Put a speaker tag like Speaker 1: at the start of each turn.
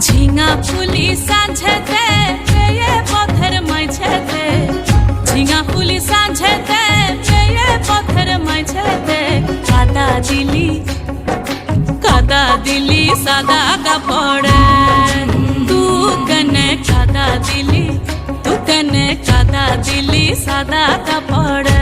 Speaker 1: ঝিঙা ফুলি সাঁঝেতে পেয়ে পথের মাঝেতে, ঝিঙা ফুলি সাঁঝেতে পেয়ে পথের মাঝেতে, কাদা দিলি সাদা কাপড়ে, তু কনে কাদা দিলি, তু কনে কাদা দিলি সাদা কাপড়ে।